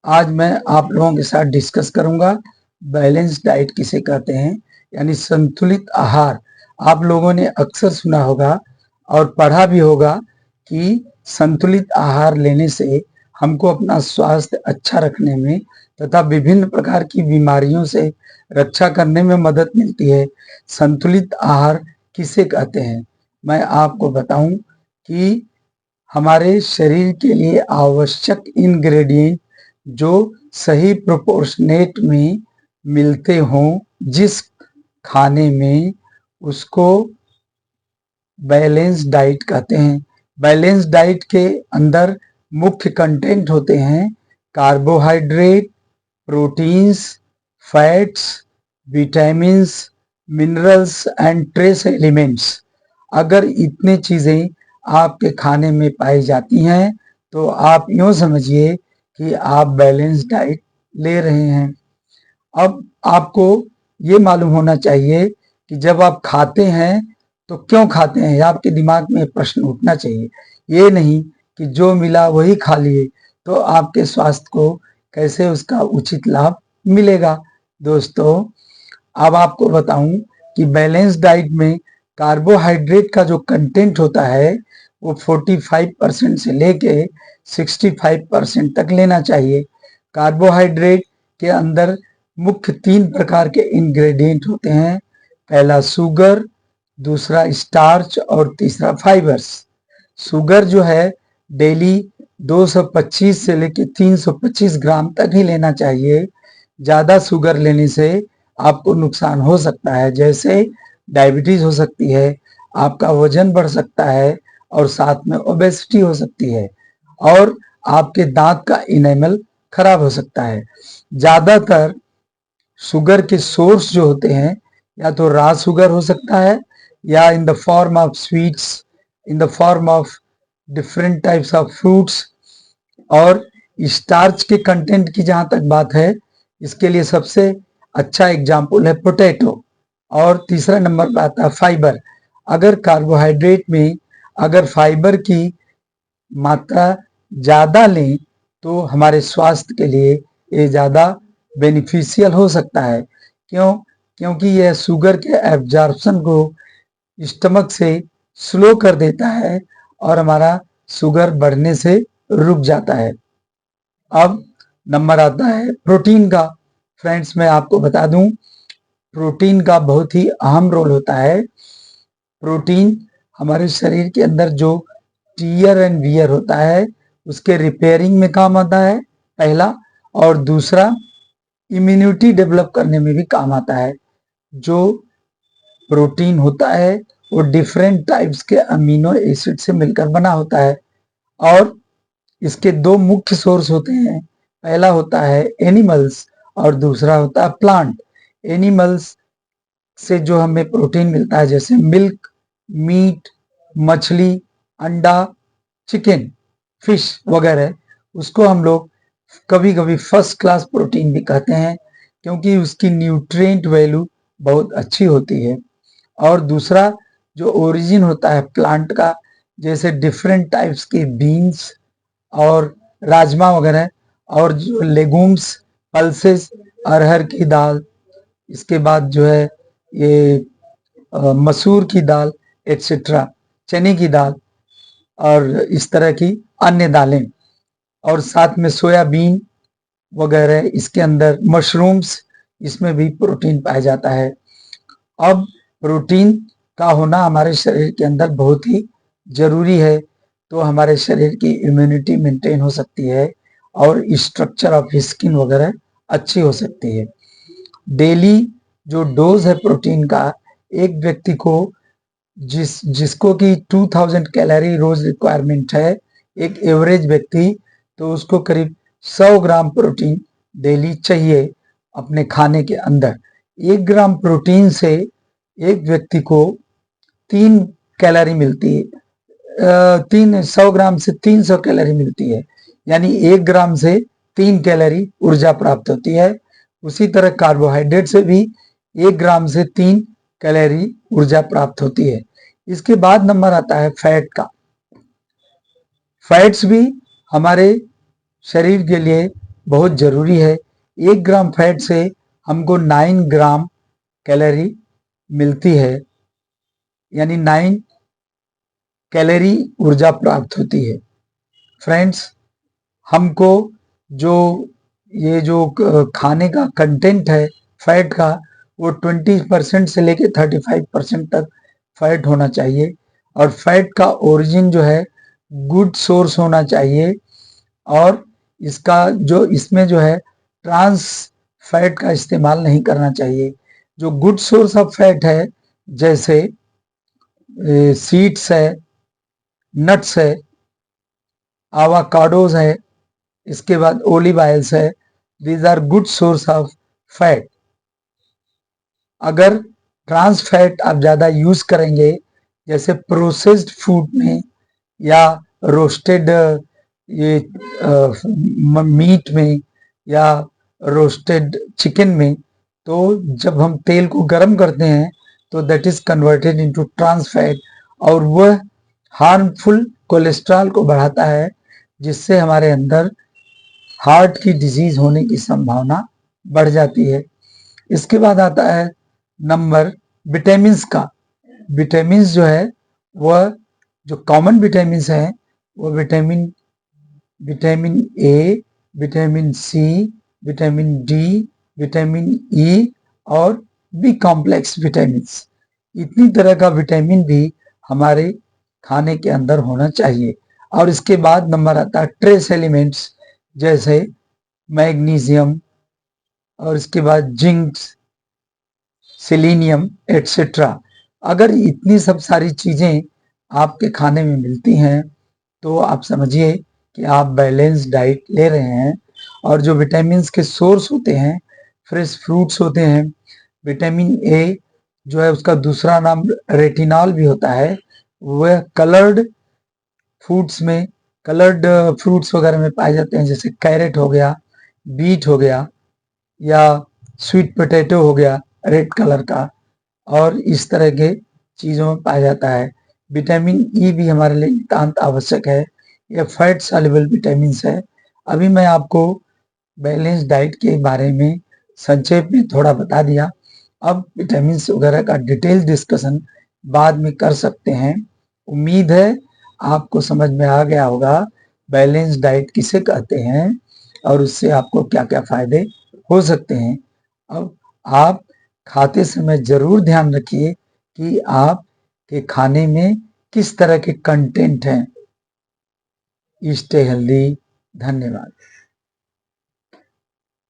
आज मैं आप लोगों के साथ डिस्कस करूंगा बैलेंस डाइट किसे कहते हैं, यानी संतुलित आहार। आप लोगों ने अक्सर सुना होगा और पढ़ा भी होगा कि संतुलित आहार लेने से हमको अपना स्वास्थ्य अच्छा रखने में तथा विभिन्न प्रकार की बीमारियों से रक्षा करने में मदद मिलती है। संतुलित आहार किसे कहते हैं, मैं आपको बताऊं कि हमारे शरीर के लिए आवश्यक इंग्रेडिएंट जो सही प्रोपोर्शनेट में मिलते हों जिस खाने में, उसको बैलेंस डाइट कहते हैं। बैलेंस डाइट के अंदर मुख्य कंटेंट होते हैं carbohydrate, proteins, fats, vitamins, minerals and trace elements. अगर इतने चीजें आपके खाने में पाई जाती हैं तो आप यूं समझिए कि आप बैलेंस डाइट ले रहे हैं। अब आपको ये मालूम होना चाहिए कि जब आप खाते हैं तो क्यों खाते हैं, आपके दिमाग में प्रश्न उठना चाहिए। ये नहीं कि जो मिला वही खा लिए, तो आपके स्वास्थ्य को कैसे उसका उचित लाभ मिलेगा। दोस्तों, अब आपको बताऊं कि बैलेंस डाइट में कार्बोहाइड्रेट का जो कंटेंट होता है वो 45% से लेके 65% तक लेना चाहिए। कार्बोहाइड्रेट के अंदर मुख्य 3 प्रकार के इंग्रेडिएंट होते हैं। पहला शुगर, दूसरा स्टार्च और तीसरा फाइबर्स। शुगर जो है डेली 225 से लेकर 325 ग्राम तक ही लेना चाहिए। ज्यादा शुगर लेने से आपको नुकसान हो सकता है, जैसे डायबिटीज हो सकती है, आपका वजन बढ़ सकता है और साथ में ओबेसिटी हो सकती है और आपके दांत का इनेमल खराब हो सकता है। ज्यादातर शुगर के सोर्स जो होते हैं या तो रॉ शुगर हो सकता है या in the form of sweets, in the form of different types of fruits. और स्टार्च के कंटेंट की जहां तक बात है, इसके लिए सबसे अच्छा एग्जाम्पल है पोटैटो। और तीसरा नंबर पर आता है फाइबर। अगर कार्बोहाइड्रेट में अगर फाइबर की मात्रा ज्यादा लें तो हमारे स्वास्थ्य के लिए ये ज्यादा बेनिफिशियल हो सकता है। क्यों? क्योंकि यह शुगर के एब्जॉर्प्शन को स्टमक से स्लो कर देता है और हमारा शुगर बढ़ने से रुक जाता है। अब नंबर आता है प्रोटीन का। फ्रेंड्स, मैं आपको बता दूं, प्रोटीन का बहुत ही अहम रोल होता है। प्रोटीन हमारे शरीर के अंदर जो टीयर एंड वियर होता है उसके रिपेयरिंग में काम आता है, पहला। और दूसरा, इम्यूनिटी डेवलप करने में भी काम आता है। जो प्रोटीन होता है वो डिफरेंट टाइप्स के अमीनो एसिड से मिलकर बना होता है और इसके 2 मुख्य सोर्स होते हैं। पहला होता है एनिमल्स और दूसरा होता है प्लांट। एनिमल्स से जो हमें प्रोटीन मिलता है जैसे मिल्क, मीट, मछली, अंडा, चिकन, फिश वगैरह, उसको हम लोग कभी कभी फर्स्ट क्लास प्रोटीन भी कहते हैं क्योंकि उसकी न्यूट्रिएंट वैल्यू बहुत अच्छी होती है। और दूसरा जो ओरिजिन होता है प्लांट का, जैसे डिफरेंट टाइप्स के बीन्स और राजमा वगैरह, और जो लेगुम्स, पल्सेस, अरहर की दाल, इसके बाद जो है ये मसूर की दाल एटसेट्रा, चने की दाल और इस तरह की अन्य दालें, और साथ में सोयाबीन वगैरह, इसके अंदर मशरूम्स, इसमें भी प्रोटीन पाया जाता है। अब प्रोटीन का होना हमारे शरीर के अंदर बहुत ही जरूरी है, तो हमारे शरीर की इम्यूनिटी मेंटेन हो सकती है और स्ट्रक्चर ऑफ स्किन वगैरह अच्छी हो सकती है। डेली जो डोज है प्रोटीन का, एक व्यक्ति को जिसको कि 2000 कैलोरी रोज रिक्वायरमेंट है, एक एवरेज व्यक्ति, तो उसको करीब 100 ग्राम प्रोटीन डेली चाहिए अपने खाने के अंदर। 1 ग्राम प्रोटीन से एक व्यक्ति को 3 कैलोरी मिलती है। 100 ग्राम से 300 कैलोरी मिलती है, यानी 1 ग्राम से 3 कैलोरी ऊर्जा प्राप्त होती है। उसी तरह कार्बोहाइड्रेट से भी 1 ग्राम से 3 कैलोरी ऊर्जा प्राप्त होती है। इसके बाद नंबर आता है फैट का। फैट्स भी हमारे शरीर के लिए बहुत ज़रूरी है। 1 ग्राम फैट से हमको 9 ग्राम कैलोरी मिलती है, यानी 9 कैलोरी ऊर्जा प्राप्त होती है। फ्रेंड्स, हमको जो ये जो खाने का कंटेंट है फैट का, वो 20% से लेके 35% तक फैट होना चाहिए। और फैट का ओरिजिन जो है गुड सोर्स होना चाहिए, और इसका जो इसमें जो है ट्रांस फैट का इस्तेमाल नहीं करना चाहिए। जो गुड सोर्स ऑफ फैट है, जैसे सीड्स है, नट्स है, आवाकाडोज है, इसके बाद ओलिव ऑयल्स है, these are good source of fat. अगर ट्रांस फैट आप ज़्यादा यूज करेंगे, जैसे प्रोसेस्ड फूड में या रोस्टेड ये मीट में या रोस्टेड चिकन में, तो जब हम तेल को गर्म करते हैं तो that is converted into trans fat, और वह हार्मफुल कोलेस्ट्रॉल को बढ़ाता है, जिससे हमारे अंदर हार्ट की डिजीज होने की संभावना बढ़ जाती है। इसके बाद आता है नंबर विटामिन्स का। विटामिन्स जो है वह जो कॉमन विटामिन्स हैं वो vitamin A, vitamin C, vitamin D, vitamin E और बी कॉम्प्लेक्स विटामिन्स, इतनी तरह का विटामिन भी हमारे खाने के अंदर होना चाहिए। और इसके बाद नंबर आता है ट्रेस एलिमेंट्स, जैसे मैग्नीशियम, और इसके बाद जिंक, सेलेनियम एटसेट्रा। अगर इतनी सब सारी चीजें आपके खाने में मिलती हैं तो आप समझिए कि आप बैलेंस डाइट ले रहे हैं। और जो विटामिन्स के सोर्स होते हैं, फ्रेश फ्रूट्स होते हैं। विटामिन ए जो है उसका दूसरा नाम रेटिनॉल भी होता है, वह कलर्ड फूड्स में, कलर्ड फ्रूट्स वगैरह में पाए जाते हैं, जैसे कैरेट हो गया, बीट हो गया, या स्वीट पोटैटो हो गया रेड कलर का, और इस तरह के चीज़ों में पाया जाता है। विटामिन ई भी हमारे लिए नितांत आवश्यक है। यह फैट सॉल्युबल विटामिन्स है। अभी मैं आपको बैलेंस डाइट के बारे में संक्षेप में थोड़ा बता दिया। अब विटामिन्स वगैरह का डिटेल डिस्कशन बाद में कर सकते हैं। उम्मीद है आपको समझ में आ गया होगा बैलेंस डाइट किसे कहते हैं और उससे आपको क्या क्या फायदे हो सकते हैं। अब आप खाते समय जरूर ध्यान रखिए कि आप के खाने में किस तरह के कंटेंट हैं। Stay healthy. धन्यवाद।